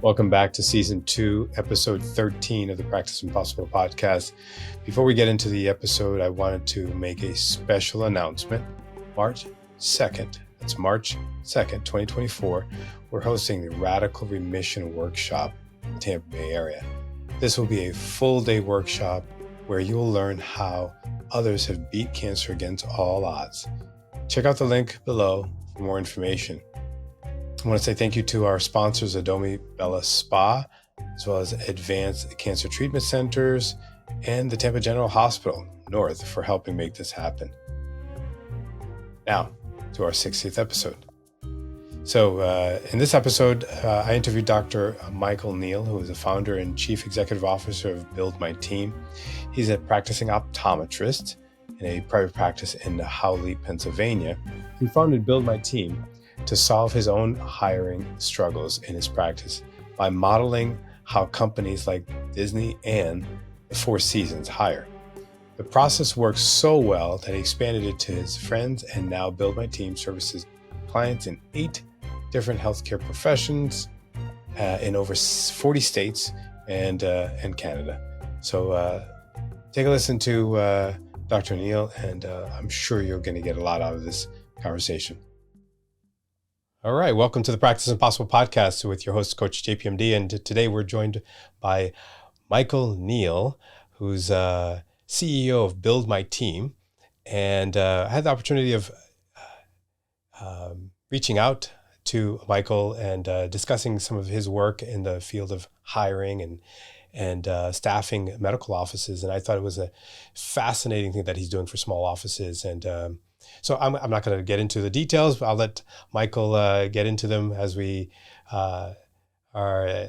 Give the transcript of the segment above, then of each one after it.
Welcome back to Season 2, Episode 13 of the Practice Impossible podcast. Before we get into the episode, I wanted to make a special announcement. March 2nd, that's March 2nd, 2024, we're hosting the Radical Remission Workshop in the Tampa Bay area. This will be a full-day workshop where you'll learn how others have beat cancer against all odds. Check out the link below for more information. I want to say thank you to our sponsors, Adomi Bella Spa, as well as Advanced Cancer Treatment Centers and the Tampa General Hospital North for helping make this happen. Now, to our 60th episode. So in this episode, I interviewed Dr. Michael Neal, who is the founder and chief executive officer of Build My Team. He's a practicing optometrist in a private practice in Howley, Pennsylvania. He founded Build My Team to solve his own hiring struggles in his practice by modeling how companies like Disney and the Four Seasons hire. The process works so well that he expanded it to his friends, and now Build My Team services clients in 8 different healthcare professions in over 40 states and Canada. So take a listen to Dr. Neal, and I'm sure you're going to get a lot out of this conversation. All right, welcome to the Practice Impossible podcast with your host, Coach JPMD. And today we're joined by Michael Neal, who's CEO of Build My Team. And I had the opportunity of reaching out to Michael and discussing some of his work in the field of hiring and staffing medical offices. And I thought it was a fascinating thing that he's doing for small offices. And so I'm not going to get into the details, but I'll let Michael get into them as we have our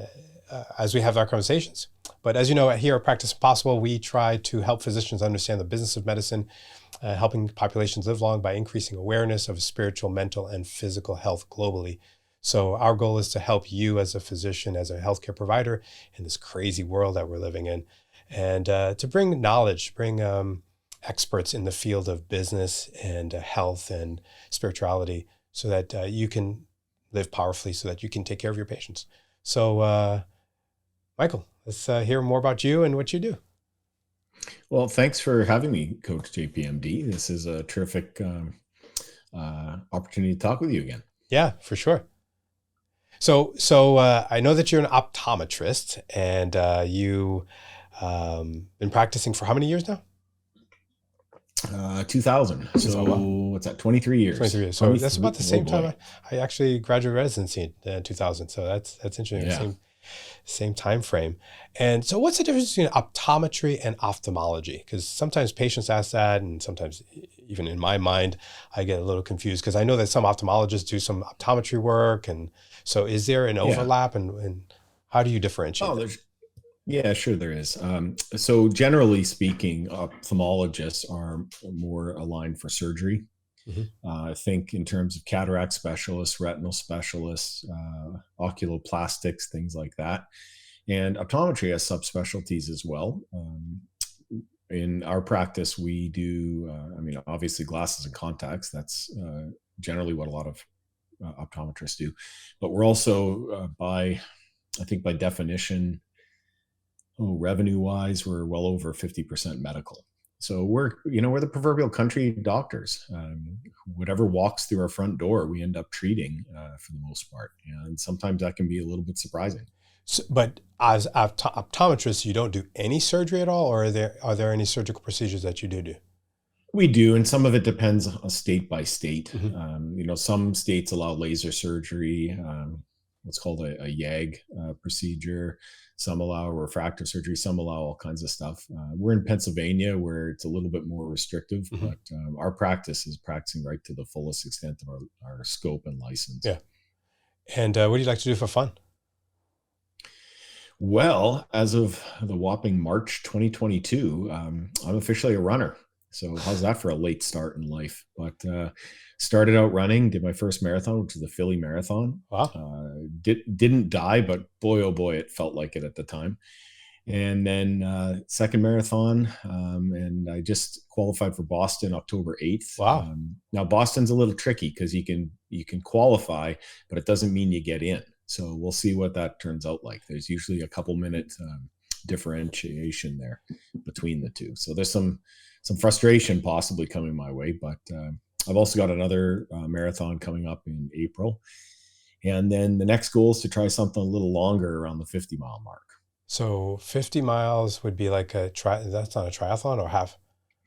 conversations. But as you know, here at Practice Impossible, we try to help physicians understand the business of medicine, helping populations live long by increasing awareness of spiritual, mental, and physical health globally. So our goal is to help you as a physician, as a healthcare provider in this crazy world that we're living in, and to bring knowledge, bring experts in the field of business and health and spirituality so that you can live powerfully, so that you can take care of your patients. So, Michael, let's hear more about you and what you do. Well, thanks for having me, Coach JPMD. This is a terrific opportunity to talk with you again. Yeah, for sure. So I know that you're an optometrist, and you been practicing for how many years now? 2000. So what's that? 23 years. 23 years. So that's about the same time I actually graduated residency in 2000. So that's interesting. Yeah. Same time frame. And so what's the difference between optometry and ophthalmology? Because sometimes patients ask that, and sometimes even in my mind, I get a little confused because I know that some ophthalmologists do some optometry work. And so is there an overlap, and how do you differentiate? Yeah, sure there is. So generally speaking, ophthalmologists are more aligned for surgery. Mm-hmm. I think in terms of cataract specialists, retinal specialists, oculoplastics, things like that. And optometry has subspecialties as well. In our practice, we do, obviously glasses and contacts. That's generally what a lot of optometrists do. But we're also, by definition, revenue-wise, we're well over 50% medical. So we're the proverbial country doctors. Whatever walks through our front door, we end up treating for the most part. And sometimes that can be a little bit surprising. So, but as optometrists, you don't do any surgery at all, or are there any surgical procedures that you do? We do, and some of it depends state by state. Mm-hmm. Some states allow laser surgery, what's called a YAG procedure. Some allow refractive surgery. Some allow all kinds of stuff. We're in Pennsylvania, where it's a little bit more restrictive, mm-hmm. but our practice is practicing right to the fullest extent of our scope and license. Yeah. And what do you like to do for fun? Well, as of the whopping March 2022, I'm officially a runner. So how's that for a late start in life? But started out running, did my first marathon, which is the Philly Marathon. Wow. Didn't die, but boy, oh boy, it felt like it at the time. And then second marathon, and I just qualified for Boston October 8th. Wow. Now Boston's a little tricky because you can qualify, but it doesn't mean you get in. So we'll see what that turns out like. There's usually a couple minute differentiation there between the two. So there's some frustration possibly coming my way, but I've also got another marathon coming up in April. And then the next goal is to try something a little longer around the 50-mile mark. So 50 miles would be like that's not a triathlon or half.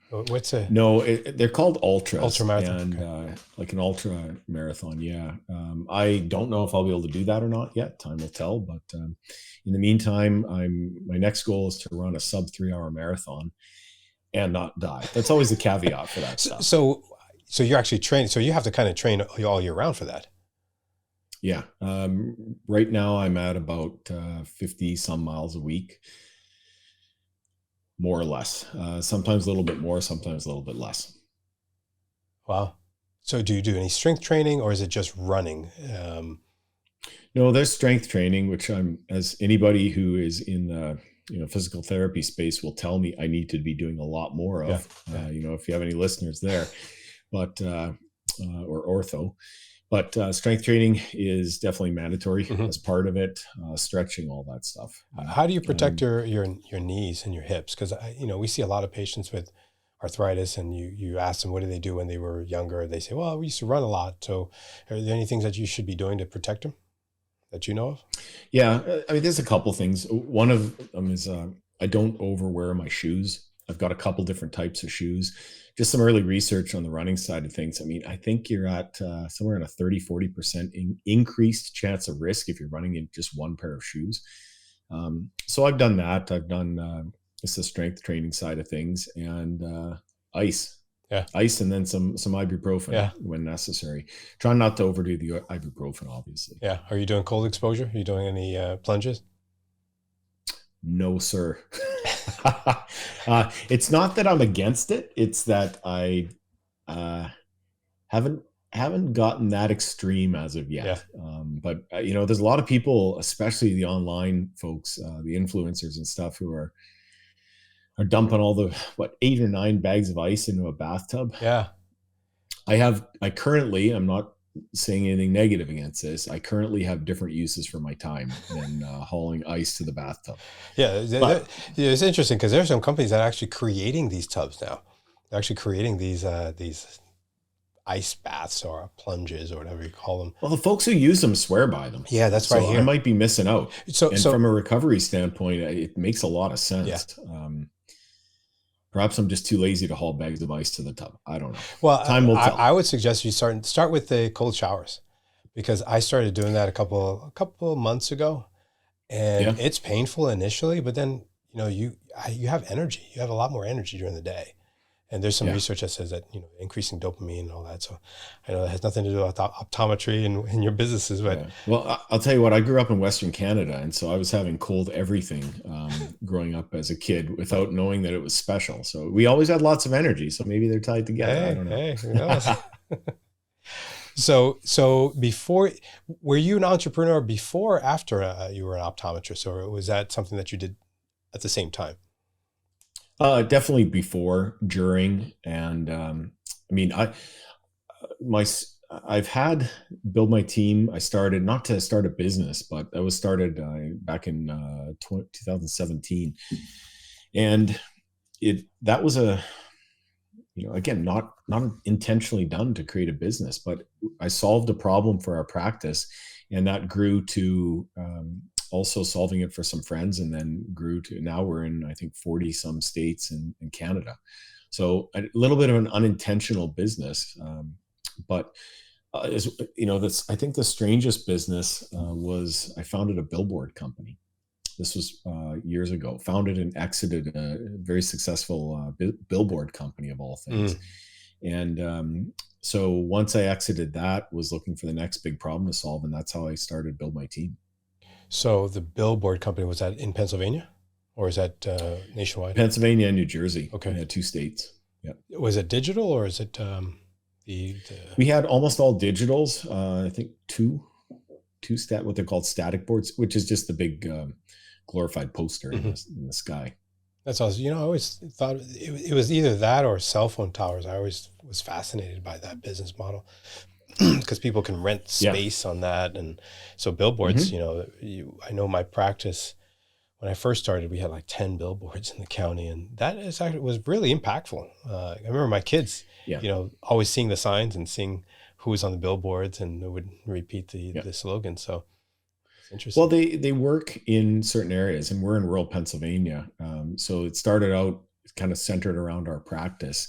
What's a No, they're called ultras, ultra marathon? and Okay. like an ultra marathon. Yeah, I don't know if I'll be able to do that or not yet. Time will tell. But in the meantime, my next goal is to run a sub 3-hour marathon and not die. That's always the caveat for that stuff. So you're actually training. So you have to kind of train all year round for that. Yeah. Right now I'm at about 50 some miles a week, more or less. Sometimes a little bit more, sometimes a little bit less. Wow. So do you do any strength training, or is it just running? No, there's strength training, which as anybody who is in the physical therapy space will tell me I need to be doing a lot more of. Yeah. If you have any listeners there, but or ortho. But strength training is definitely mandatory as part of it. Stretching, all that stuff. How do you protect your knees and your hips? Because we see a lot of patients with arthritis, and you ask them what do they do when they were younger. They say, "Well, we used to run a lot." So, are there any things that you should be doing to protect them that you know of? Yeah, I mean, there's a couple things. One of them is I don't overwear my shoes. I've got a couple different types of shoes. Just some early research on the running side of things. I mean, I think you're at somewhere in a 30-40% increased chance of risk if you're running in just one pair of shoes. So I've done that. I've done it's the strength training side of things, and ice. Yeah. Ice, and then some ibuprofen when necessary. Try not to overdo the ibuprofen, obviously. Yeah. Are you doing cold exposure? Are you doing any plunges? No, sir. It's not that I'm against it. It's that I haven't gotten that extreme as of yet. Yeah. But there's a lot of people, especially the online folks, the influencers and stuff, who are dumping all the 8 or 9 bags of ice into a bathtub. Yeah. I'm not saying anything negative against this. I currently have different uses for my time than hauling ice to the bathtub. Yeah, it's interesting because there's some companies that are actually creating these tubs now. They're actually creating these ice baths or plunges or whatever you call them. Well, the folks who use them swear by them. Yeah, that's right. I might be missing out. So from a recovery standpoint, it makes a lot of sense. Yeah. Perhaps I'm just too lazy to haul bags of ice to the tub. I don't know. Well, time will tell. I would suggest you start with the cold showers, because I started doing that a couple months ago, and it's painful initially, but then you have energy. You have a lot more energy during the day, and there's some research that says that increasing dopamine and all that. So I know it has nothing to do with optometry and your businesses, but well, I'll tell you what. I grew up in Western Canada, and so I was having cold everything growing up as a kid without knowing that it was special. So we always had lots of energy. So maybe they're tied together. I don't know. Hey, who knows? So before, were you an entrepreneur before or after you were an optometrist, or was that something that you did at the same time? Definitely before, during, and I mean, I've had build my team. I started not to start a business, but that was started back in 2017, and that was again, not intentionally done to create a business, but I solved a problem for our practice, and that grew to also solving it for some friends, and then grew to now we're in, I think, 40 some states in Canada. So a little bit of an unintentional business. But I think the strangest business was I founded a billboard company. This was years ago. Founded and exited a very successful billboard company of all things. And so once I exited that, was looking for the next big problem to solve, and that's how I started Build My Team. So the billboard company, was that in Pennsylvania, or is that nationwide? Pennsylvania and New Jersey. Okay. Yeah, 2 states. Yeah. Was it digital, or is it We had almost all digitals. I think two what they're called static boards, which is just the big glorified poster in the sky. That's awesome. I always thought it was either that or cell phone towers. I always was fascinated by that business model. because people can rent Yeah. space on that. And so billboards, I know my practice, when I first started, we had like 10 billboards in the county, and that is actually was really impactful. I remember my kids, Yeah. always seeing the signs and seeing who was on the billboards, and it would repeat the slogan. So it's interesting. Well, they work in certain areas, and we're in rural Pennsylvania. So it started out kind of centered around our practice.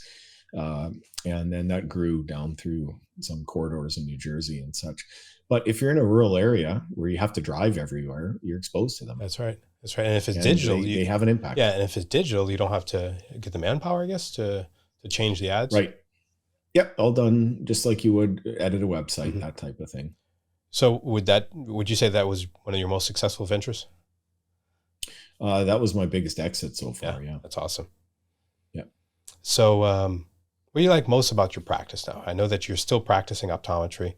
And then that grew down through some corridors in New Jersey and such. But if you're in a rural area where you have to drive everywhere, you're exposed to them. That's right. That's right. And if it's digital, they have an impact. Yeah. And if it's digital, you don't have to get the manpower, I guess, to change the ads. Right. Yep. All done just like you would edit a website, that type of thing. So would you say that was one of your most successful ventures? That was my biggest exit so far. Yeah. That's awesome. Yeah. So, what do you like most about your practice now? I know that you're still practicing optometry.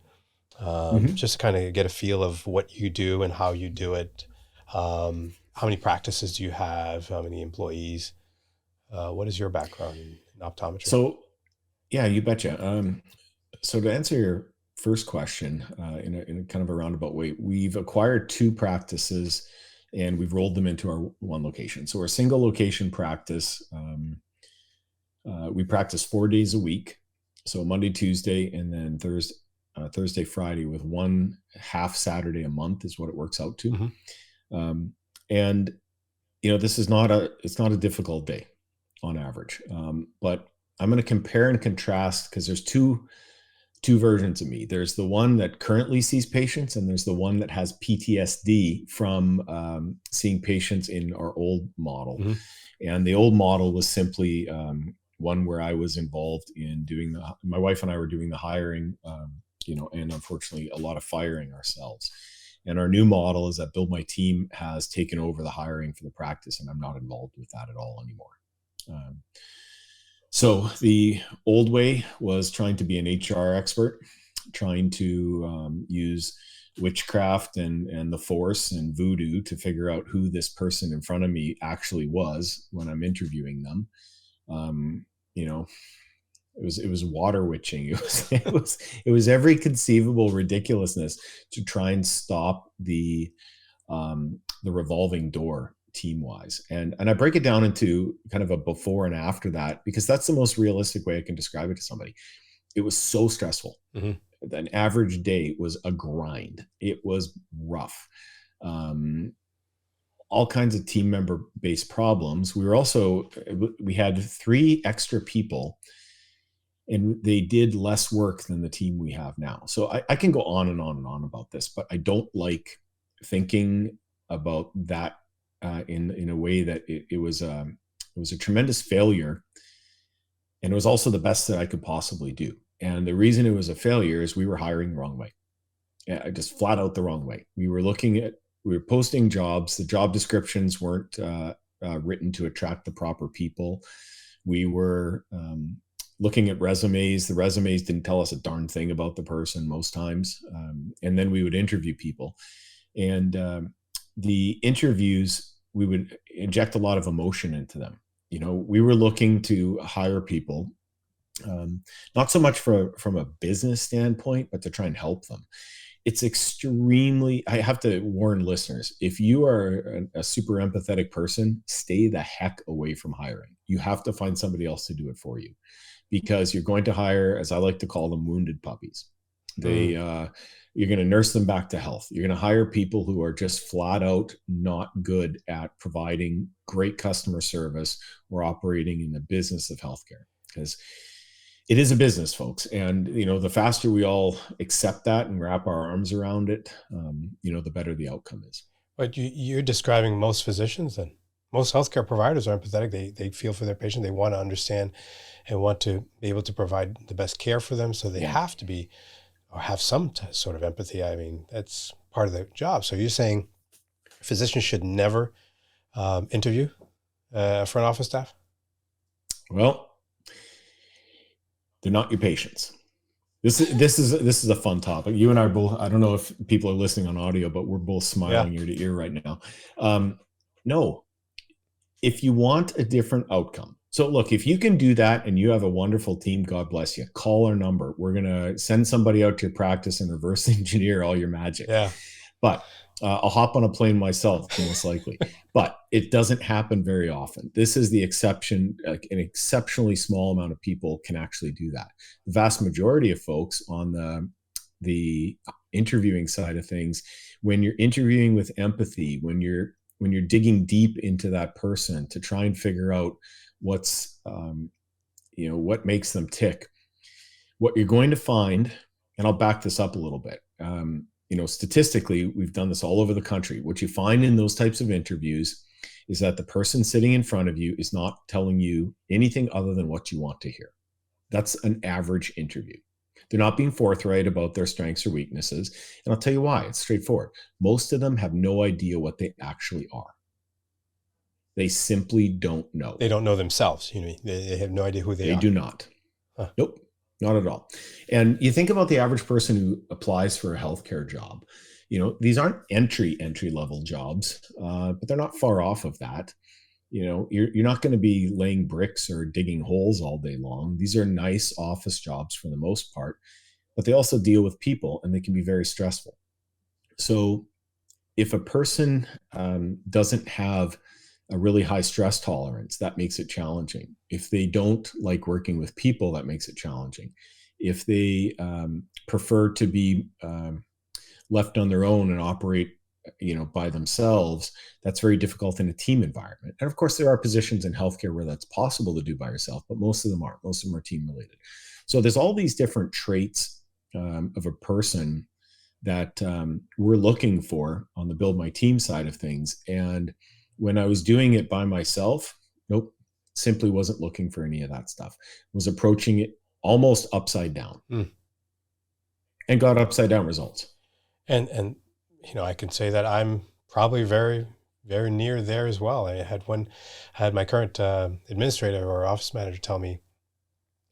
Just to kind of get a feel of what you do and how you do it. How many practices do you have? How many employees? What is your background in optometry? So, yeah, you betcha. So to answer your first question, in a kind of a roundabout way, we've acquired 2 practices and we've rolled them into our one location. So we're a single location practice. We practice 4 days a week. So Monday, Tuesday, and then Thursday, Friday, with 1 half Saturday a month is what it works out to. And this is it's not a difficult day on average. But I'm going to compare and contrast, because there's two versions of me. There's the one that currently sees patients, and there's the one that has PTSD from seeing patients in our old model. And the old model was simply one where I was involved in my wife and I were doing the hiring, and unfortunately a lot of firing ourselves. And our new model is that Build My Team has taken over the hiring for the practice, and I'm not involved with that at all anymore. So the old way was trying to be an HR expert, trying to use witchcraft and the force and voodoo to figure out who this person in front of me actually was when I'm interviewing them. It was water witching. It was every conceivable ridiculousness to try and stop the revolving door team wise. And I break it down into kind of a before and after that, because that's the most realistic way I can describe it to somebody. It was so stressful. An average day was a grind. It was rough. All kinds of team member based problems. We had 3 extra people, and they did less work than the team we have now. So I can go on and on and on about this, but I don't like thinking about that in a way that it was a tremendous failure, and it was also the best that I could possibly do. And the reason it was a failure is we were hiring the wrong way. Just flat out the wrong way. We were posting jobs. The job descriptions weren't written to attract the proper people. We were looking at resumes. The resumes didn't tell us a darn thing about the person most times. And then we would interview people. And the interviews, we would inject a lot of emotion into them. We were looking to hire people, not so much from a business standpoint, but to try and help them. It's I have to warn listeners, if you are a super empathetic person, stay the heck away from hiring. You have to find somebody else to do it for you, because you're going to hire, as I like to call them, wounded puppies. You're going to nurse them back to health. You're going to hire people who are just flat out not good at providing great customer service or operating in the business of healthcare, because it is a business, folks. And, the faster we all accept that and wrap our arms around it, the better the outcome is. But you're describing most physicians then. Most healthcare providers are empathetic. They feel for their patient. They want to understand and want to be able to provide the best care for them. So they have to be, or have some sort of empathy. I mean, that's part of the job. So you're saying physicians should never interview front office staff? Well, they're not your patients. This is a fun topic. You and I are both, I don't know if people are listening on audio, but we're both smiling ear to ear right now. No, if you want a different outcome, So look, if you can do that and you have a wonderful team, God bless you. Call our number. We're going to send somebody out to your practice and reverse engineer all your magic. Yeah. But I'll hop on a plane myself, most likely. But it doesn't happen very often. This is the exception. Like an exceptionally small amount of people can actually do that. The vast majority of folks on the interviewing side of things, when you're interviewing with empathy, when you're digging deep into that person to try and figure out what's what makes them tick, what you're going to find, and I'll back this up a little bit. Statistically, we've done this all over the country. What you find in those types of interviews is that the person sitting in front of you is not telling you anything other than what you want to hear. That's an average interview. They're not being forthright about their strengths or weaknesses. And I'll tell you why. It's straightforward. Most of them have no idea what they actually are. They simply don't know. They don't know themselves. They have no idea who they are. They do not. Huh. Nope, not at all. And you think about the average person who applies for a healthcare job. These aren't entry level jobs, but they're not far off of that. You're not going to be laying bricks or digging holes all day long. These are nice office jobs for the most part, but they also deal with people and they can be very stressful. So if a person doesn't have a really high stress tolerance, that makes it challenging. If they don't like working with people, that makes it challenging. If they prefer to be left on their own and operate by themselves, that's very difficult in a team environment. And of course, there are positions in healthcare where that's possible to do by yourself, but most of them aren't. Most of them are team related. So there's all these different traits of a person that we're looking for on the build my team side of things. And when I was doing it by myself, nope, simply wasn't looking for any of that stuff. Was approaching it almost upside down and got upside down results. And I can say that I'm probably very, very near there as well. I had my current administrator or office manager tell me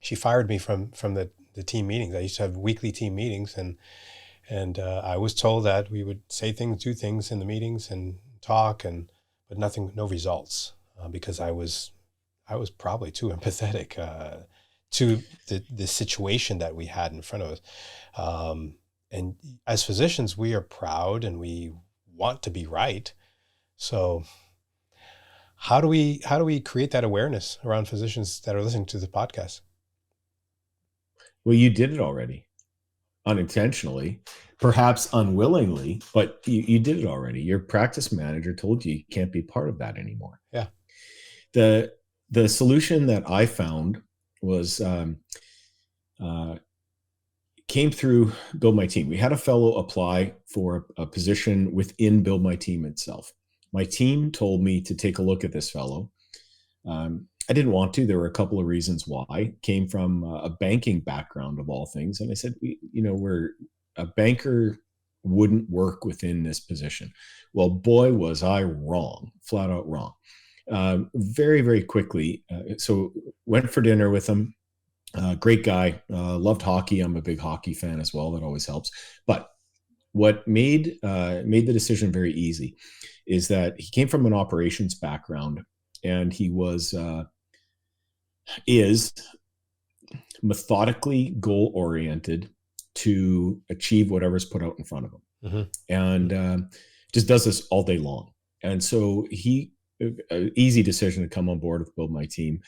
she fired me from the team meetings. I used to have weekly team meetings, and I was told that we would say things, do things in the meetings and talk, but no results, because I was probably too empathetic to the situation that we had in front of us. And as physicians, we are proud and we want to be right. So how do we create that awareness around physicians that are listening to the podcast? Well, you did it already, unintentionally, perhaps unwillingly, but you did it already. Your practice manager told you can't be part of that anymore. Yeah. The solution that I found was came through Build My Team. We had a fellow apply for a position within Build My Team itself. My team told me to take a look at this fellow. I didn't want to. There were a couple of reasons why. Came from a banking background of all things. And I said, we're a banker wouldn't work within this position. Well, boy, was I wrong, flat out wrong. Very, very quickly. So went for dinner with him. Great guy, loved hockey. I'm a big hockey fan as well. That always helps. But what made the decision very easy is that he came from an operations background, and he is methodically goal oriented to achieve whatever's put out in front of him, and just does this all day long. And so easy decision to come on board with Build My Team.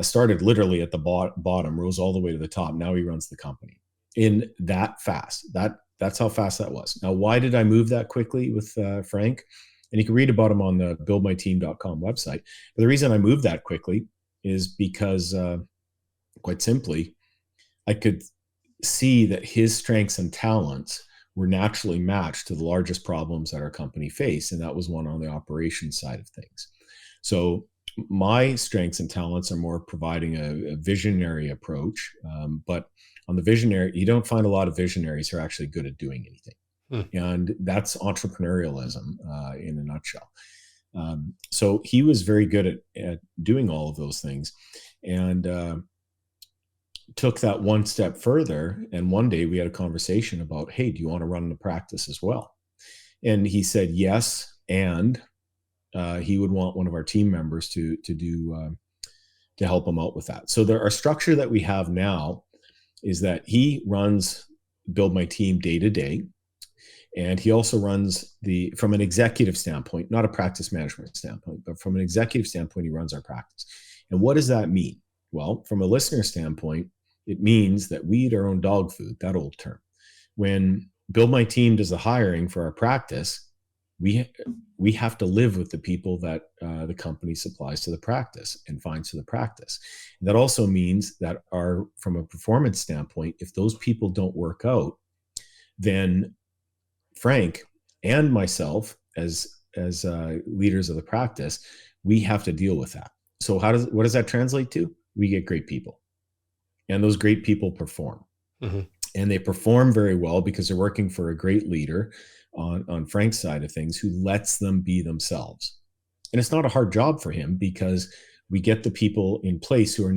Started literally at the bottom, rose all the way to the top. Now he runs the company in that fast. That's how fast that was. Now, why did I move that quickly with Frank? And you can read about him on the buildmyteam.com website. But the reason I moved that quickly is because, quite simply, I could see that his strengths and talents were naturally matched to the largest problems that our company faced, and that was one on the operations side of things. So my strengths and talents are more providing a visionary approach, but on the visionary, you don't find a lot of visionaries who are actually good at doing anything. And that's entrepreneurialism in a nutshell. So he was very good at doing all of those things, and took that one step further. And one day we had a conversation about, hey, do you want to run the practice as well? And he said yes, and he would want one of our team members to do to help him out with that. So our structure that we have now is that he runs Build My Team day to day. And he also runs from an executive standpoint, not a practice management standpoint, but from an executive standpoint, he runs our practice. And what does that mean? Well, from a listener standpoint, it means that we eat our own dog food, that old term. When Build My Team does the hiring for our practice, we have to live with the people that the company supplies to the practice and finds to the practice. And that also means that from a performance standpoint, if those people don't work out, then Frank and myself as leaders of the practice, we have to deal with that. So what does that translate to? We get great people, and those great people perform. Mm-hmm. And they perform very well because they're working for a great leader on Frank's side of things who lets them be themselves. And it's not a hard job for him because we get the people in place who are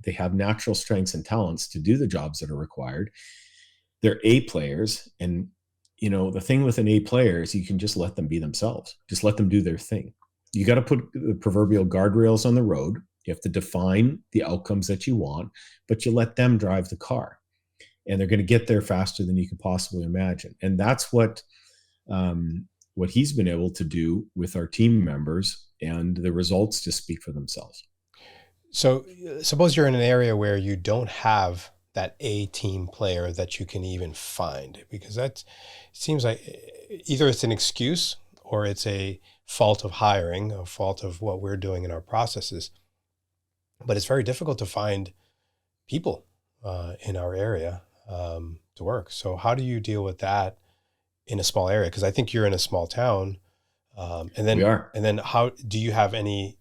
they have natural strengths and talents to do the jobs that are required. They're A players. And, the thing with an A player is you can just let them be themselves. Just let them do their thing. You got to put the proverbial guardrails on the road. You have to define the outcomes that you want, but you let them drive the car. And they're going to get there faster than you could possibly imagine. And that's what he's been able to do with our team members, and the results just speak for themselves. So suppose you're in an area where you don't have that A team player that you can even find, because that seems like either it's an excuse or it's a fault of hiring, a fault of what we're doing in our processes. But it's very difficult to find people in our area to work. So how do you deal with that in a small area? Because I think you're in a small town. And then we are. And then how do you have any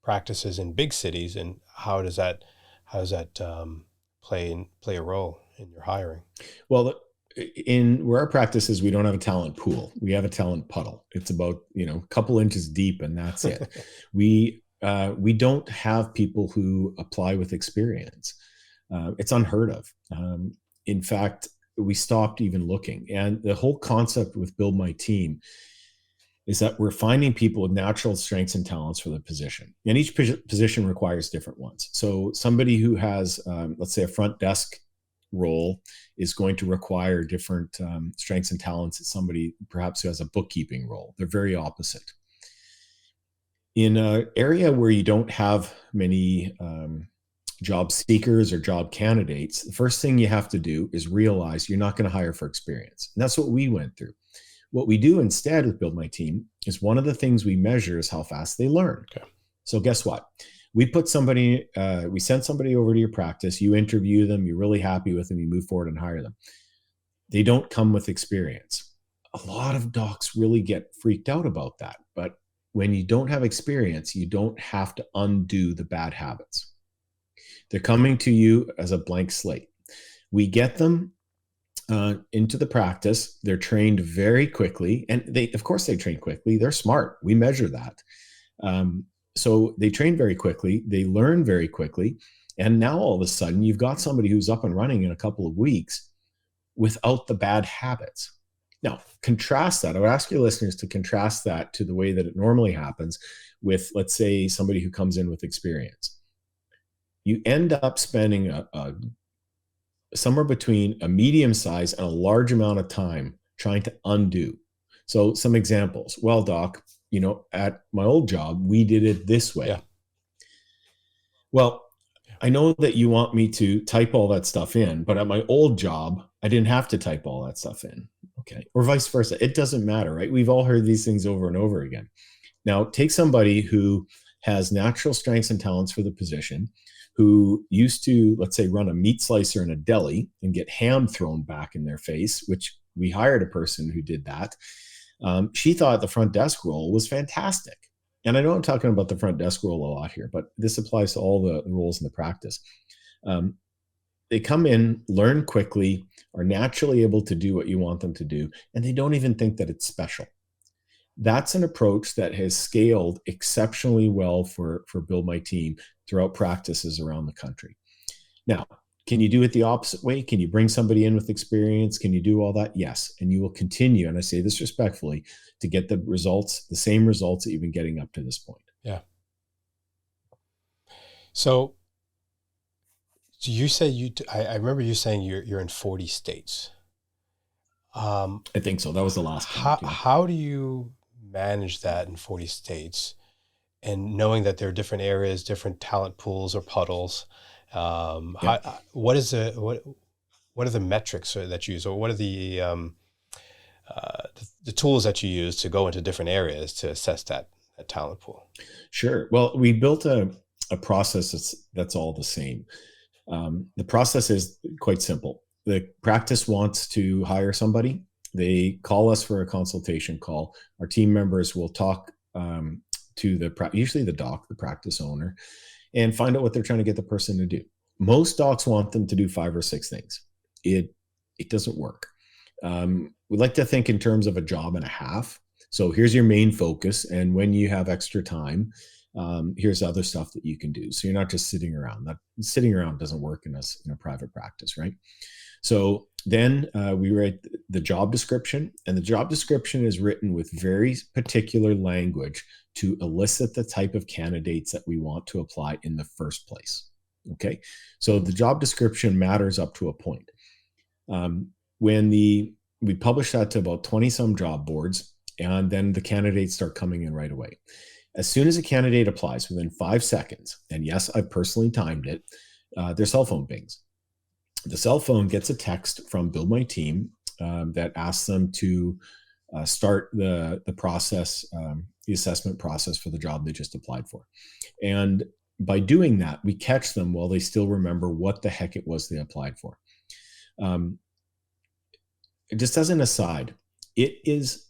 practices in big cities, and how does that play a role in your hiring? Well, in where our practice is, we don't have a talent pool. We have a talent puddle. It's about, a couple inches deep, and that's it. We don't have people who apply with experience. It's unheard of. In fact, we stopped even looking. And the whole concept with Build My Team is that we're finding people with natural strengths and talents for the position. And each position requires different ones. So somebody who has, let's say, a front desk role is going to require different strengths and talents than somebody perhaps who has a bookkeeping role. They're very opposite. In an area where you don't have many job seekers or job candidates, the first thing you have to do is realize you're not going to hire for experience. And that's what we went through. What we do instead with Build My Team is one of the things we measure is how fast they learn. Okay. So guess what? We send somebody over to your practice, you interview them, you're really happy with them, you move forward and hire them. They don't come with experience. A lot of docs really get freaked out about that. But when you don't have experience, you don't have to undo the bad habits. They're coming to you as a blank slate. We get them into the practice. They're trained very quickly, and they train quickly. They're smart. We measure that. So they train very quickly. They learn very quickly. And now all of a sudden you've got somebody who's up and running in a couple of weeks without the bad habits. Now, contrast that. I would ask your listeners to contrast that to the way that it normally happens with, let's say, somebody who comes in with experience. You end up spending somewhere between a medium size and a large amount of time trying to undo. So some examples. Well, doc, at my old job, we did it this way. Yeah. Well, I know that you want me to type all that stuff in, but at my old job, I didn't have to type all that stuff in. Okay. Or vice versa. It doesn't matter, right? We've all heard these things over and over again. Now, take somebody who has natural strengths and talents for the position, who used to, let's say, run a meat slicer in a deli and get ham thrown back in their face, which we hired a person who did that. She thought the front desk role was fantastic. And I know I'm talking about the front desk role a lot here, but this applies to all the roles in the practice. They come in, learn quickly, are naturally able to do what you want them to do, and they don't even think that it's special. That's an approach that has scaled exceptionally well for Build My Team throughout practices around the country. Now, can you do it the opposite way? Can you bring somebody in with experience? Can you do all that? Yes. And you will continue, and I say this respectfully, to get the same results that you've been getting up to this point. Yeah. So you say I remember you saying you're in 40 states. I think so. That was the last count. Yeah. How do you manage that in 40 states, and knowing that there are different areas, different talent pools or puddles? Yeah. What are the metrics that you use, or what are the tools that you use to go into different areas to assess that talent pool? Sure. Well, we built a process that's all the same. The process is quite simple. The practice wants to hire somebody. They call us for a consultation call. Our team members will talk to usually the doc, the practice owner, and find out what they're trying to get the person to do. Most docs want them to do 5 or 6 things. It doesn't work. We like to think in terms of a job and a half. So here's your main focus, and when you have extra time, here's other stuff that you can do. So you're not just sitting around. That sitting around doesn't work in a private practice, right? So then we write the job description, and the job description is written with very particular language to elicit the type of candidates that we want to apply in the first place. Okay, so the job description matters up to a point. We publish that to about 20 some job boards, and then the candidates start coming in right away. As soon as a candidate applies, within 5 seconds, and yes, I've personally timed it, their cell phone bings. The cell phone gets a text from Build My Team that asks them to start the process, the assessment process for the job they just applied for. And by doing that, we catch them while they still remember what the heck it was they applied for. Just as an aside, it is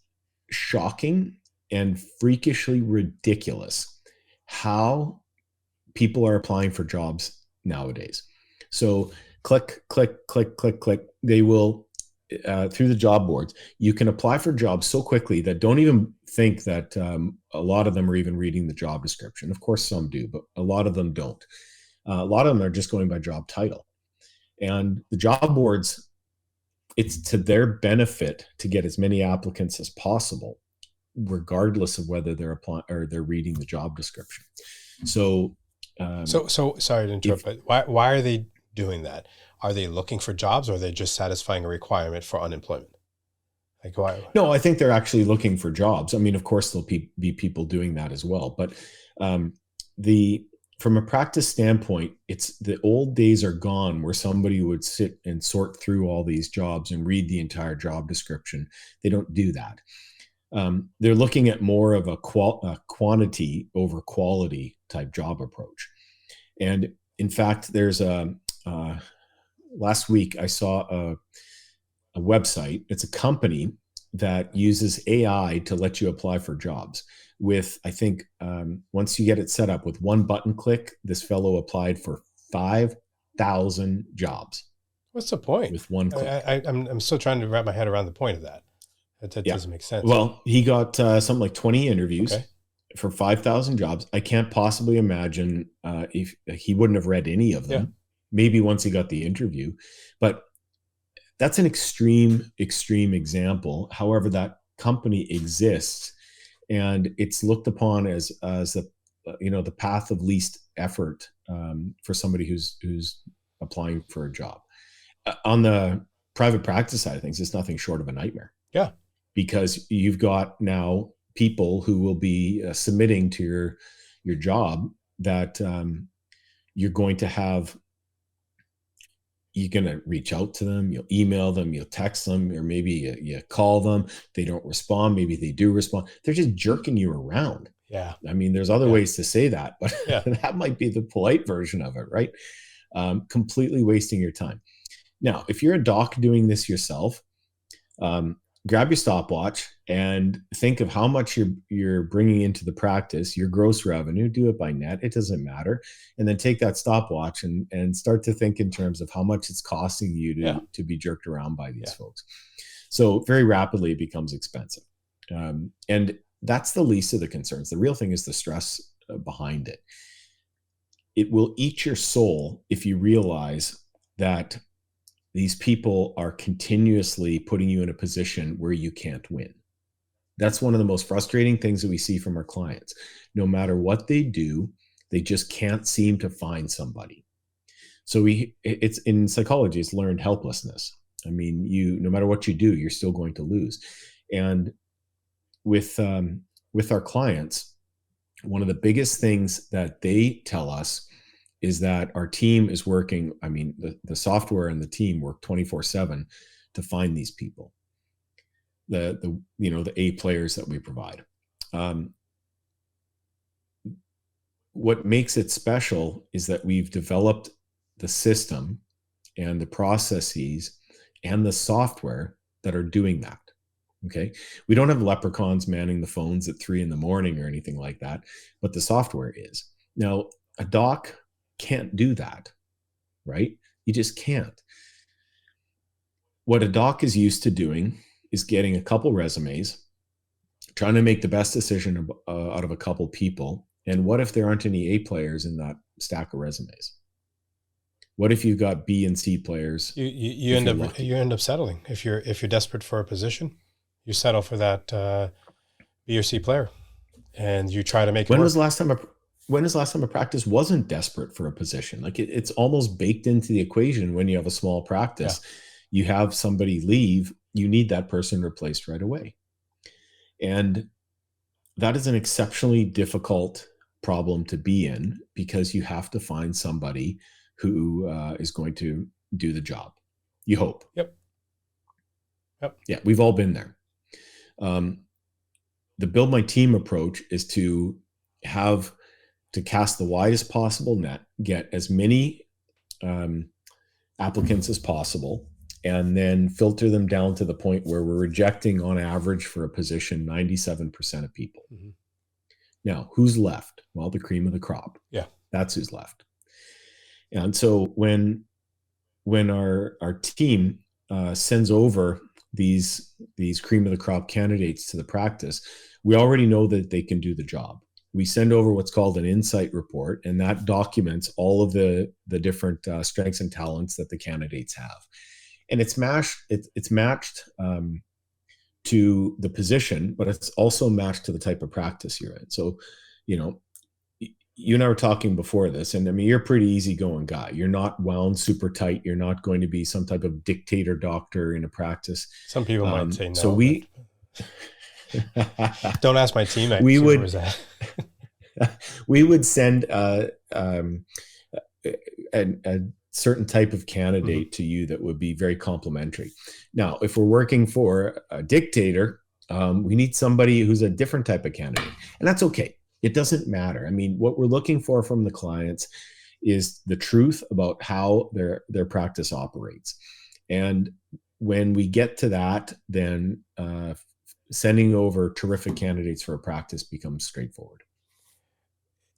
shocking and freakishly ridiculous how people are applying for jobs nowadays. So click, click, click, click, click. They will, through the job boards, you can apply for jobs so quickly that don't even think that a lot of them are even reading the job description. Of course, some do, but a lot of them don't. A lot of them are just going by job title. And the job boards, it's to their benefit to get as many applicants as possible, regardless of whether they're applying or they're reading the job description. So sorry to interrupt, but why are they doing that? Are they looking for jobs, or are they just satisfying a requirement for unemployment? Like, why? No, I think they're actually looking for jobs. I mean, of course, there'll be people doing that as well. But from a practice standpoint, it's the old days are gone where somebody would sit and sort through all these jobs and read the entire job description. They don't do that. They're looking at more of a quantity over quality type job approach. And in fact, there's last week I saw a website. It's a company that uses AI to let you apply for jobs. With, I think, once you get it set up with one button click, this fellow applied for 5,000 jobs. What's the point? With one click. I'm still trying to wrap my head around the point of that. That doesn't make sense. Well, he got something like 20 interviews for 5,000 jobs. I can't possibly imagine if he wouldn't have read any of them. Yeah. Maybe once he got the interview, but that's an extreme example. However, that company exists, and it's looked upon as the path of least effort for somebody who's applying for a job. On the private practice side of things, it's nothing short of a nightmare. Yeah, because you've got now people who will be submitting to your job that you're going to reach out to them, you'll email them, you'll text them, or maybe you call them. They don't respond. Maybe they do respond. They're just jerking you around. Yeah. I mean, there's other ways to say that, but that might be the polite version of it, right? Completely wasting your time. Now, if you're a doc doing this yourself, grab your stopwatch and think of how much you're bringing into the practice, your gross revenue, do it by net, it doesn't matter. And then take that stopwatch and start to think in terms of how much it's costing you to be jerked around by these folks. So very rapidly it becomes expensive. And that's the least of the concerns. The real thing is the stress behind it. It will eat your soul if you realize that these people are continuously putting you in a position where you can't win. That's one of the most frustrating things that we see from our clients. No matter what they do, They just can't seem to find somebody. So it's in psychology, it's learned helplessness. I mean, no matter what you do, you're still going to lose. And with our clients, one of the biggest things that they tell us is that our team is working. I mean, the software and the team work 24/7 to find these people, the A players that we provide. What makes it special is that we've developed the system and the processes and the software that are doing that. Okay. We don't have leprechauns manning the phones at 3 a.m. or anything like that, but the software is. Now, a doc can't do that, right? You just can't. What a doc is used to doing is getting a couple resumes, trying to make the best decision out of a couple people. And what if there aren't any A players in that stack of resumes? What if you've got B and C players? You end up settling. If you're desperate for a position, you settle for that B or C player, and you try to make it work. When was the last time a practice wasn't desperate for a position? Like it's almost baked into the equation. When you have a small practice, you have somebody leave, you need that person replaced right away. And that is an exceptionally difficult problem to be in, because you have to find somebody who is going to do the job. You hope. Yep. Yeah, we've all been there. The build my team approach is to cast the widest possible net, get as many applicants as possible, and then filter them down to the point where we're rejecting on average for a position 97% of people. Mm-hmm. Now, who's left? Well, the cream of the crop. Yeah. That's who's left. And so when our team sends over these cream of the crop candidates to the practice, we already know that they can do the job. We send over what's called an insight report, and that documents all of the different strengths and talents that the candidates have. And it's matched to the position, but it's also matched to the type of practice you're in. So, you and I were talking before this, and I mean, you're a pretty easygoing guy. You're not wound super tight. You're not going to be some type of dictator doctor in a practice. Some people might say no. So don't ask my teammate. We would send a certain type of candidate mm-hmm. to you that would be very complimentary. Now, if we're working for a dictator, we need somebody who's a different type of candidate, and that's okay. It doesn't matter. I mean, what we're looking for from the clients is the truth about how their practice operates. And when we get to that, then sending over terrific candidates for a practice becomes straightforward.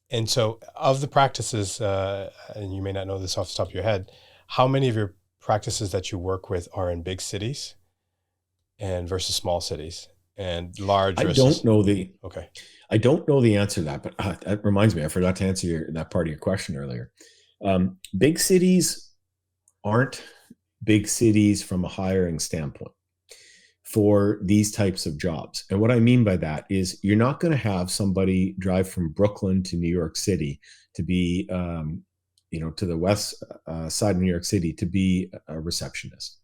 And so of the practices, and you may not know this off the top of your head, how many of your practices that you work with are in big cities and versus small cities and large? I don't know the answer to that, but that reminds me, I forgot to answer that part of your question earlier. Big cities aren't big cities from a hiring standpoint for these types of jobs. And what I mean by that is you're not going to have somebody drive from Brooklyn to New York City to be, to the west side of New York City to be a receptionist,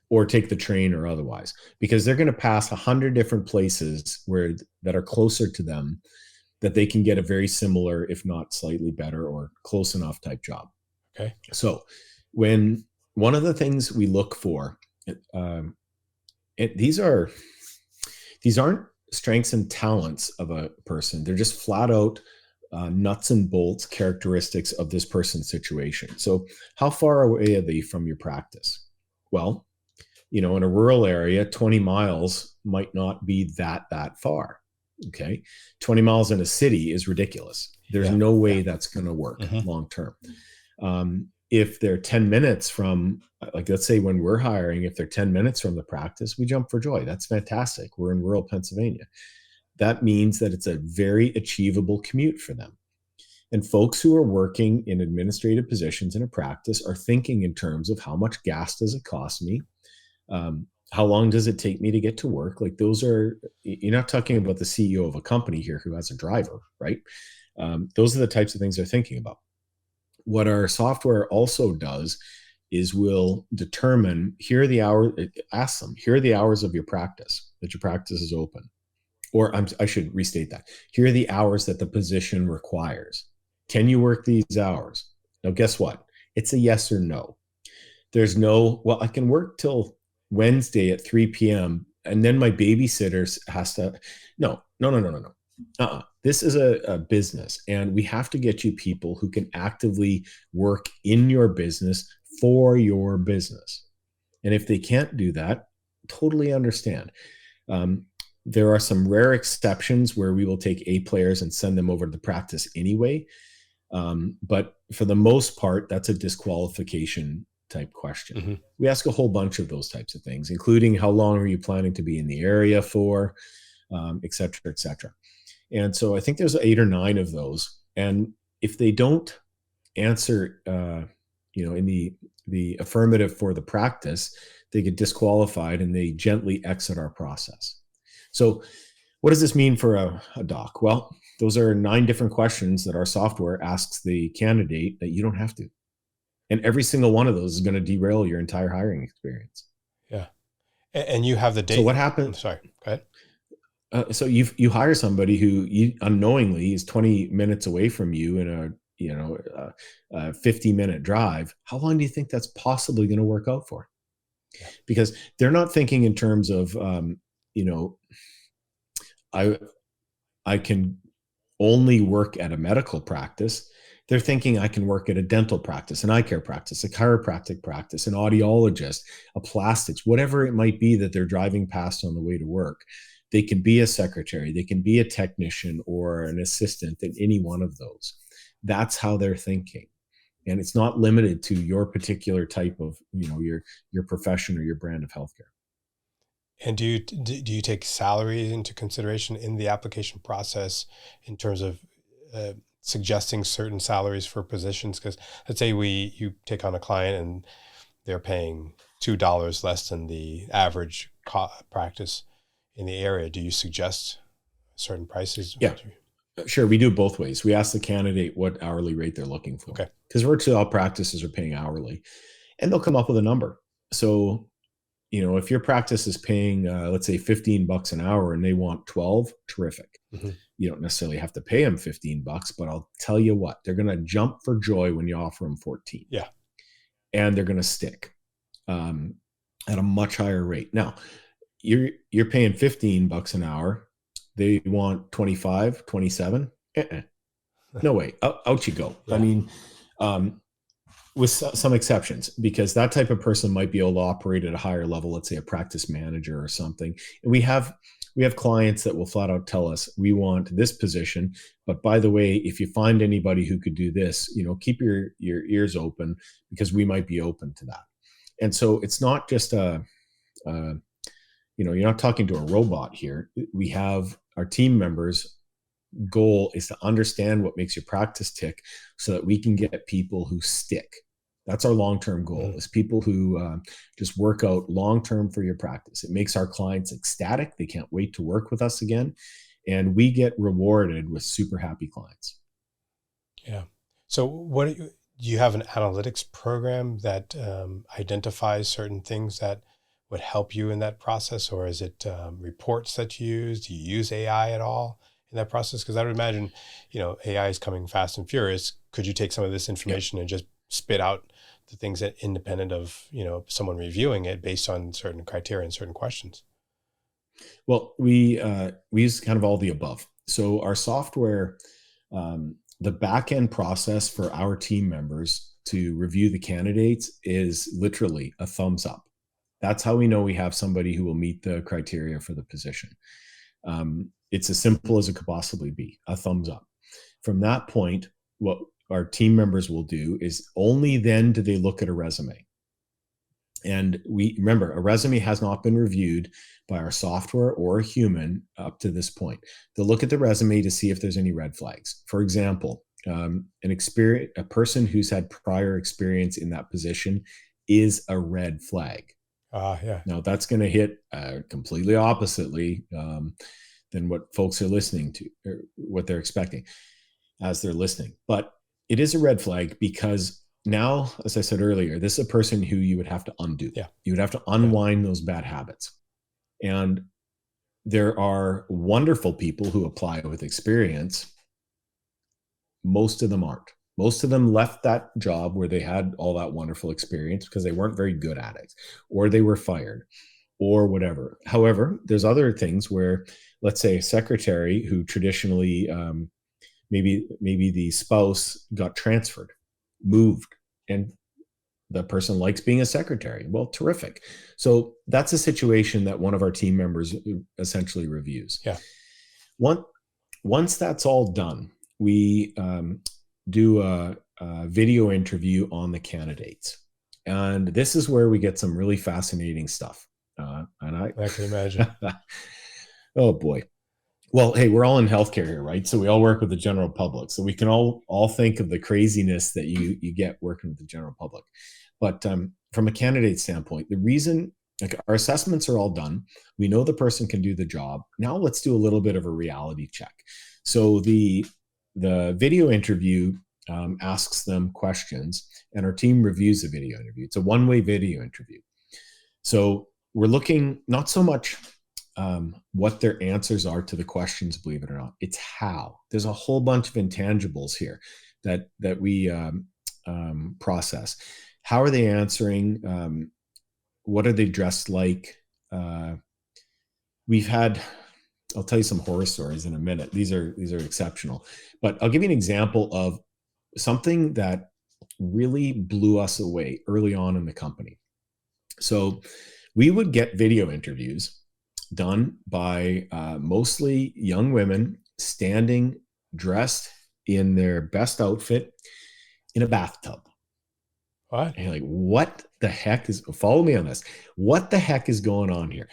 or take the train or otherwise, because they're going to pass 100 different places that are closer to them that they can get a very similar, if not slightly better or close enough type job. Okay. So when one of the things we look for, these aren't strengths and talents of a person. They're just flat out nuts and bolts characteristics of this person's situation. So how far away are they from your practice? Well, in a rural area, 20 miles might not be that far. Okay. 20 miles in a city is ridiculous. There's no way that's going to work long term. If they're 10 minutes from, like, let's say when we're hiring, if they're 10 minutes from the practice, we jump for joy. That's fantastic. We're in rural Pennsylvania. That means that it's a very achievable commute for them. And folks who are working in administrative positions in a practice are thinking in terms of how much gas does it cost me? How long does it take me to get to work? Like, you're not talking about the CEO of a company here who has a driver, right? Those are the types of things they're thinking about. What our software also does is will determine, here are the hours, ask them, here are the hours of your practice, that your practice is open. Or I should restate that. Here are the hours that the position requires. Can you work these hours? Now, guess what? It's a yes or no. There's no, well, I can work till Wednesday at 3 p.m. and then my babysitter has to, no. This is a business, and we have to get you people who can actively work in your business for your business. And if they can't do that, totally understand. There are some rare exceptions where we will take A players and send them over to the practice anyway. But for the most part, that's a disqualification type question. Mm-hmm. We ask a whole bunch of those types of things, including how long are you planning to be in the area for, et cetera, et cetera. And so I think there's 8 or 9 of those. And if they don't answer, in the affirmative for the practice, they get disqualified and they gently exit our process. So what does this mean for a doc? Well, those are 9 different questions that our software asks the candidate that you don't have to. And every single one of those is going to derail your entire hiring experience. Yeah. And you have the data. So what happens? Sorry, go ahead. So you hire somebody who unknowingly is 20 minutes away from you in a 50-minute drive. How long do you think that's possibly going to work out for? Yeah. Because they're not thinking in terms of, I can only work at a medical practice. They're thinking I can work at a dental practice, an eye care practice, a chiropractic practice, an audiologist, a plastics, whatever it might be that they're driving past on the way to work. They can be a secretary, they can be a technician or an assistant in any one of those. That's how they're thinking. And it's not limited to your particular type of, your profession or your brand of healthcare. And do you take salary into consideration in the application process in terms of suggesting certain salaries for positions? Because let's say you take on a client and they're paying $2 less than the average practice in the area. Do you suggest certain prices? Yeah, sure. We do both ways. We ask the candidate what hourly rate they're looking for. Okay. Because virtually all practices are paying hourly, and they'll come up with a number. So, if your practice is paying, let's say $15 an hour and they want 12, terrific. Mm-hmm. You don't necessarily have to pay them $15, but I'll tell you what, they're going to jump for joy when you offer them 14. Yeah. And they're going to stick at a much higher rate. Now, you're paying $15 an hour. They want 25, 27. No way. Out you go. Yeah. I mean, with some exceptions, because that type of person might be able to operate at a higher level, let's say a practice manager or something. And we have clients that will flat out tell us, we want this position, but by the way, if you find anybody who could do this, keep your ears open, because we might be open to that. And so it's not just you're not talking to a robot here. We have our team members' goal is to understand what makes your practice tick so that we can get people who stick. That's our long-term goal, is people who just work out long-term for your practice. It makes our clients ecstatic. They can't wait to work with us again. And we get rewarded with super happy clients. Yeah. So do you have an analytics program that identifies certain things that would help you in that process? Or is it reports that you use? Do you use AI at all in that process? Because I would imagine, AI is coming fast and furious. Could you take some of this information and just spit out the things that independent of, someone reviewing it based on certain criteria and certain questions? Well, we use kind of all the above. So our software, the back-end process for our team members to review the candidates is literally a thumbs up. That's how we know we have somebody who will meet the criteria for the position. It's as simple as it could possibly be, a thumbs up. From that point, what our team members will do is only then do they look at a resume. And we remember, a resume has not been reviewed by our software or a human up to this point. They'll look at the resume to see if there's any red flags. For example, a person who's had prior experience in that position is a red flag. Yeah. Now that's going to hit completely oppositely than what folks are listening to or what they're expecting. as they're listening. But it is a red flag because now, as I said earlier, this is a person who you would have to undo. Yeah. You would have to unwind those bad habits. And there are wonderful people who apply with experience. Most of them aren't. Most of them left that job where they had all that wonderful experience because they weren't very good at it, or they were fired, or whatever. However, there's other things where, let's say, a secretary who traditionally, maybe the spouse got transferred, moved, and the person likes being a secretary. Well, terrific. So that's a situation that one of our team members essentially reviews. Yeah. Once that's all done, we do a video interview on the candidates. And this is where we get some really fascinating stuff. And I can imagine. Oh boy. Well, hey, we're all in healthcare here, right? So we all work with the general public. So we can all think of the craziness that you get working with the general public. But from a candidate standpoint, the reason, like, our assessments are all done. We know the person can do the job. Now let's do a little bit of a reality check. So the video interview asks them questions, and our team reviews the video interview. It's a one-way video interview. So we're looking not so much what their answers are to the questions, believe it or not. It's how. There's a whole bunch of intangibles here that we process. How are they answering? What are they dressed like? We've had, I'll tell you some horror stories in a minute. These are exceptional, but I'll give you an example of something that really blew us away early on in the company. So we would get video interviews done by mostly young women standing dressed in their best outfit in a bathtub. What? And you're like, what the heck is, follow me on this. What the heck is going on here?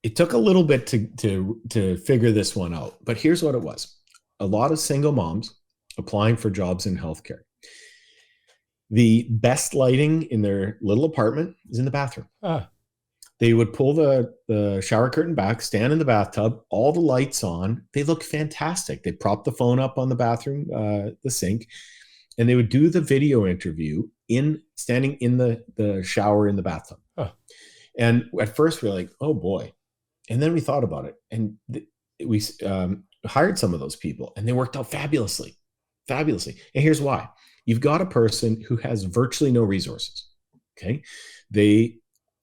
It took a little bit to figure this one out, but here's what it was. A lot of single moms applying for jobs in healthcare. The best lighting in their little apartment is in the bathroom. They would pull the shower curtain back, stand in the bathtub, all the lights on. They look fantastic. They prop the phone up on the bathroom, the sink, and they would do the video interview standing in the shower in the bathtub. And at first we were like, oh boy. And then we thought about it, and we hired some of those people, and they worked out fabulously. And here's why. You've got a person who has virtually no resources. Okay. They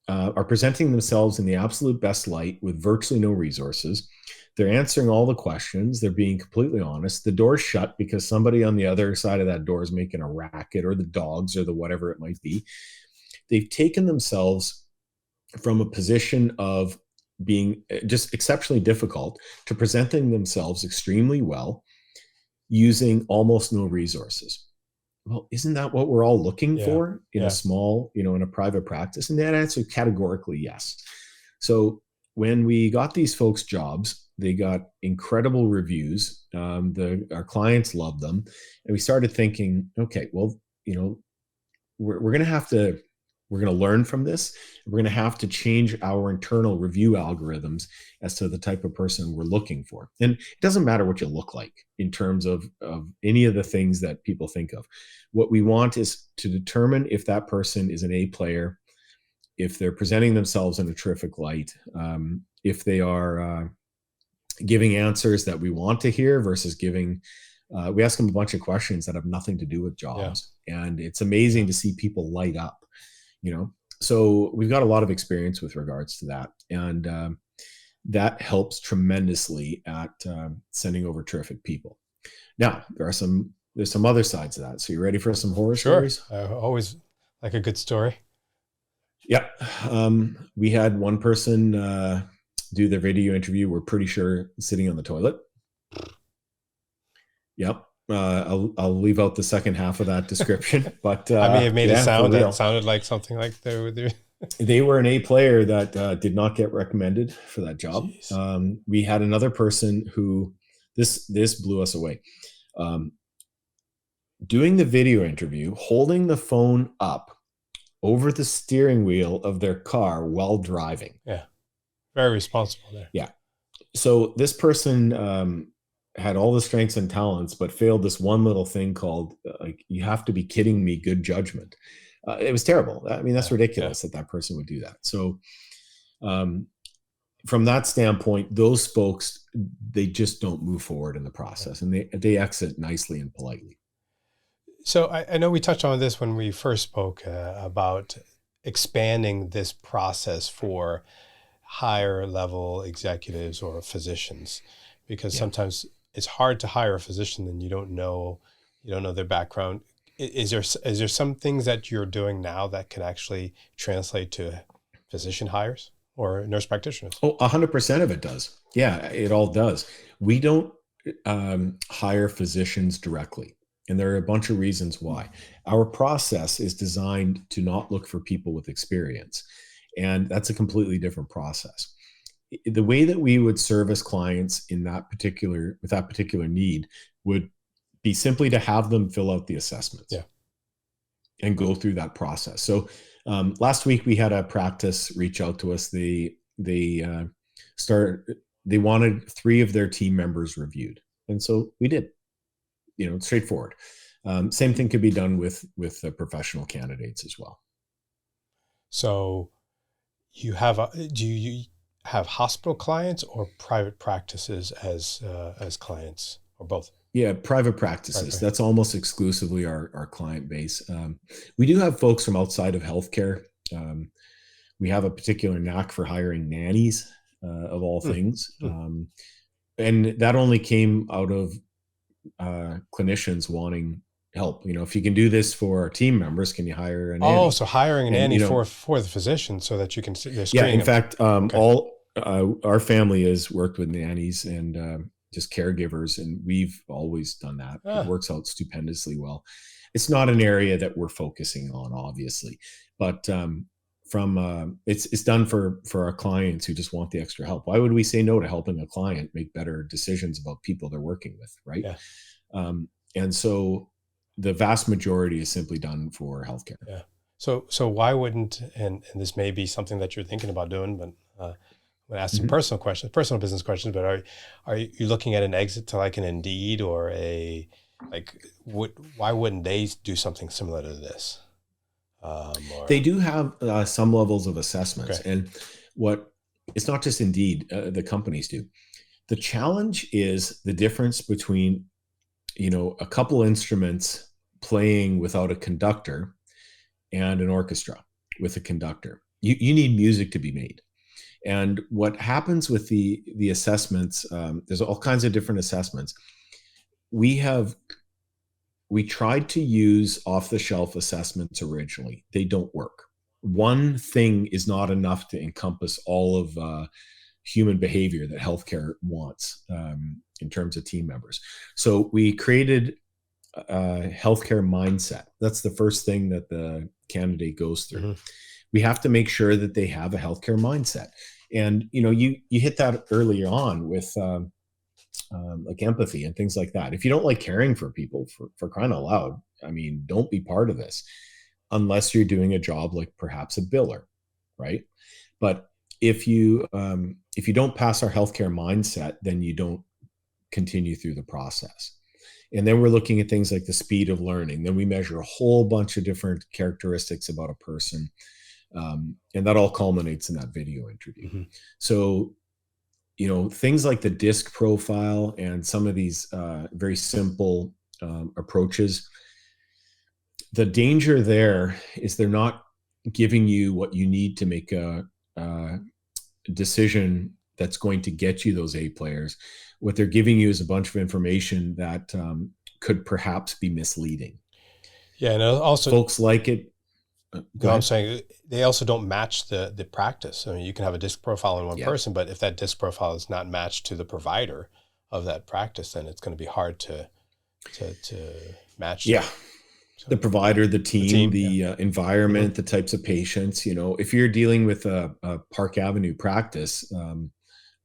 are presenting themselves in the absolute best light with virtually no resources. They're answering all the questions. They're being completely honest. The door's shut because somebody on the other side of that door is making a racket, or the dogs, or the whatever it might be. They've taken themselves from a position of being just exceptionally difficult to presenting themselves extremely well using almost no resources. Well, isn't that what we're all looking for in a small, in a private practice? And that answer categorically yes. So when we got these folks jobs, they got incredible reviews. Our clients loved them. And we started thinking, okay, well, we're going to learn from this. We're going to have to change our internal review algorithms as to the type of person we're looking for. And it doesn't matter what you look like in terms of any of the things that people think of. What we want is to determine if that person is an A player, if they're presenting themselves in a terrific light, if they are giving answers that we want to hear versus giving, we ask them a bunch of questions that have nothing to do with jobs. And it's amazing to see people light up. So we've got a lot of experience with regards to that. And that helps tremendously at sending over terrific people. Now, there's some other sides of that. So you ready for some horror stories? I always like a good story. Yeah. We had one person do their video interview. We're pretty sure sitting on the toilet. Yep. I'll leave out the second half of that description, but I may have made a sound that sounded like something like they were an A player that did not get recommended for that job. We had another person who this blew us away. Doing the video interview, holding the phone up over the steering wheel of their car while driving. Yeah. Very responsible there. Yeah. So this person had all the strengths and talents, but failed this one little thing called like, you have to be kidding me, good judgment. It was terrible. I mean, that's ridiculous that person would do that. So from that standpoint, those folks, they just don't move forward in the process, and they exit nicely and politely. So I know we touched on this when we first spoke about expanding this process for higher level executives or physicians, because sometimes it's hard to hire a physician and you don't know their background. Is there some things that you're doing now that can actually translate to physician hires or nurse practitioners? Oh, 100% of it does. Yeah, it all does. We don't hire physicians directly. And there are a bunch of reasons why. Our process is designed to not look for people with experience. And that's a completely different process. The way that we would service clients with that particular need would be simply to have them fill out the assessments and go through that process. So last week we had a practice reach out to us. They wanted 3 of their team members reviewed. And so we did, straightforward. Same thing could be done with professional candidates as well. So do you have hospital clients or private practices as clients, or both? Yeah, private practices. That's almost exclusively our client base. We do have folks from outside of healthcare. We have a particular knack for hiring nannies, of all things. And that only came out of clinicians wanting help. If you can do this for our team members, can you hire a nanny? Oh, so hiring a nanny for the physician so that you can screen. Yeah, in fact, all our family has worked with nannies and just caregivers, and we've always done that. It works out stupendously well. It's not an area that we're focusing on, obviously, but it's done for our clients who just want the extra help. Why would we say no to helping a client make better decisions about people they're working with, right? Yeah. And so the vast majority is simply done for healthcare. Yeah. So why wouldn't, and this may be something that you're thinking about doing, but I'm going to ask some personal business questions, but are you looking at an exit to like an Indeed or why wouldn't they do something similar to this? They do have some levels of assessments, and it's not just Indeed, the companies do. The challenge is the difference between, a couple instruments playing without a conductor and an orchestra with a conductor. You need music to be made. And what happens with the assessments, there's all kinds of different assessments. We tried to use off-the-shelf assessments originally. They don't work. One thing is not enough to encompass all of human behavior that healthcare wants in terms of team members. So we created a healthcare mindset. That's the first thing that the candidate goes through. We have to make sure that they have a healthcare mindset. And, you hit that earlier on with like empathy and things like that. If you don't like caring for people, for crying out loud, don't be part of this unless you're doing a job like perhaps a biller, right? But if you don't pass our healthcare mindset, then you don't continue through the process. And then we're looking at things like the speed of learning. Then we measure a whole bunch of different characteristics about a person. And that all culminates in that video interview. So, things like the disc profile and some of these very simple approaches, the danger there is they're not giving you what you need to make a decision that's going to get you those A players. What they're giving you is a bunch of information that could perhaps be misleading. Yeah, and also folks like it. I'm saying they also don't match the practice. You can have a disc profile in one person, but if that disc profile is not matched to the provider of that practice, then it's going to be hard to match. Yeah. So, the provider, the team, the environment, the types of patients. If you're dealing with a Park Avenue practice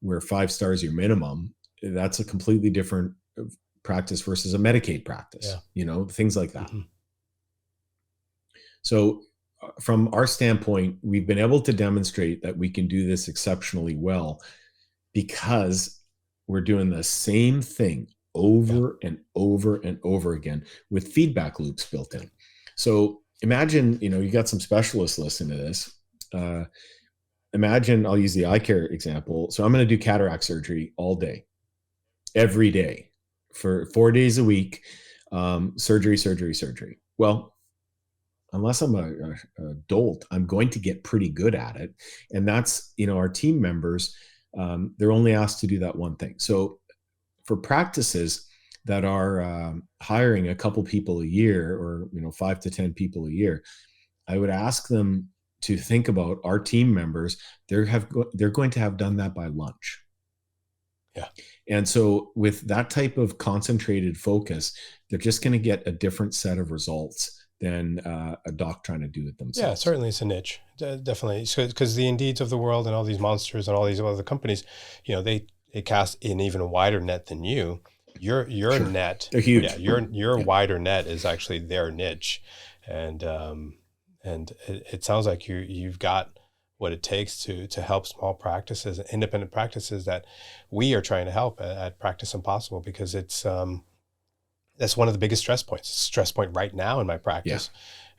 where 5 stars your minimum, that's a completely different practice versus a Medicaid practice. Things like that. So from our standpoint, we've been able to demonstrate that we can do this exceptionally well because we're doing the same thing over and over and over again with feedback loops built in. So imagine, you got some specialists listening to this. Imagine, I'll use the eye care example. So I'm going to do cataract surgery all day, every day for 4 days a week. Surgery, surgery, surgery. Well, unless I'm a dolt, I'm going to get pretty good at it. And that's, our team members, they're only asked to do that one thing. So for practices that are hiring a couple people a year, or 5 to 10 people a year, I would ask them to think about our team members. They're going to have done that by lunch. Yeah. And so with that type of concentrated focus, they're just going to get a different set of results than a doc trying to do it themselves. Yeah, certainly it's a niche, definitely. So, because the Indeeds of the world and all these monsters and all these other companies, they cast an even wider net than you. Your sure. Net, they're huge. Yeah, your wider net is actually their niche, and it sounds like you've got what it takes to help small practices, independent practices that we are trying to help at Practice Impossible, because it's that's one of the biggest stress points. It's a stress point right now in my practice.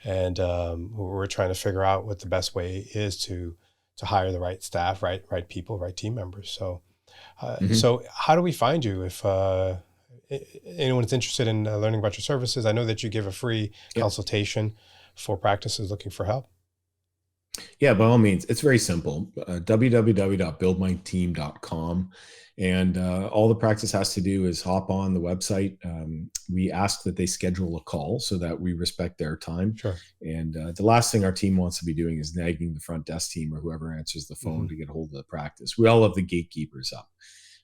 Yeah. And we're trying to figure out what the best way is to hire the right staff, right people, right team members. So, so how do we find you if anyone's interested in learning about your services? I know that you give a free consultation for practices looking for help. Yeah, by all means, it's very simple. www.buildmyteam.com. And all the practice has to do is hop on the website. We ask that they schedule a call so that we respect their time. Sure. And the last thing our team wants to be doing is nagging the front desk team or whoever answers the phone to get a hold of the practice. We all have the gatekeepers up.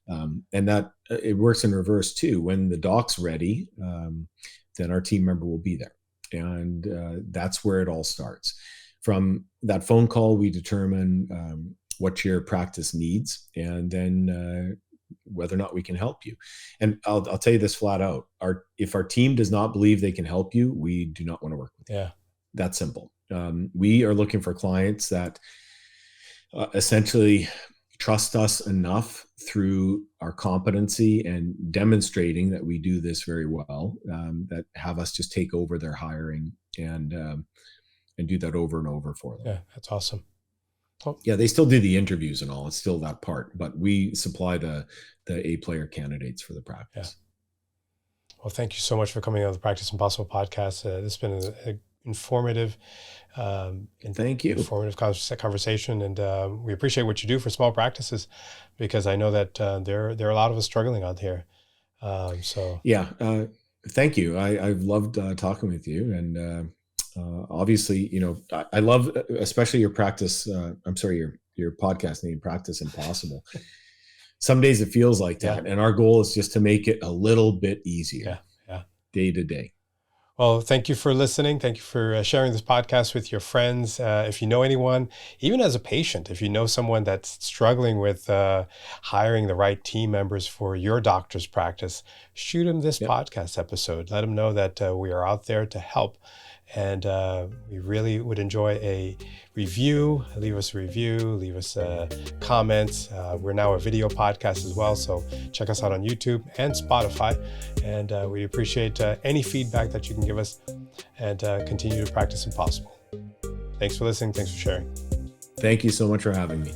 And that it works in reverse too. When the doc's ready, then our team member will be there. And that's where it all starts. From that phone call, we determine what your practice needs, and then whether or not we can help you. And I'll tell you this flat out: if our team does not believe they can help you, we do not want to work with you. Yeah, that's simple. We are looking for clients that essentially trust us enough through our competency and demonstrating that we do this very well, that have us just take over their hiring and do that over and over for them. Yeah, that's awesome. Well, yeah, they still do the interviews and all. It's still that part, but we supply the A-player candidates for the practice. Yeah. Well, thank you so much for coming on the Practice Impossible podcast. This has been an informative, thank you. Informative conversation, and we appreciate what you do for small practices, because I know that there are a lot of us struggling out here. So yeah, thank you. I've loved talking with you, and obviously, I love especially your practice. Your podcast named Practice Impossible. Some days it feels like that, and our goal is just to make it a little bit easier, day to day. Well, thank you for listening. Thank you for sharing this podcast with your friends. If you know anyone, even as a patient, if you know someone that's struggling with hiring the right team members for your doctor's practice, shoot them this podcast episode. Let them know that we are out there to help. And we really would enjoy a review. Leave us a review, leave us comments. We're now a video podcast as well, so check us out on YouTube and Spotify. And we appreciate any feedback that you can give us, and continue to practice impossible. Thanks for listening. Thanks for sharing. Thank you so much for having me.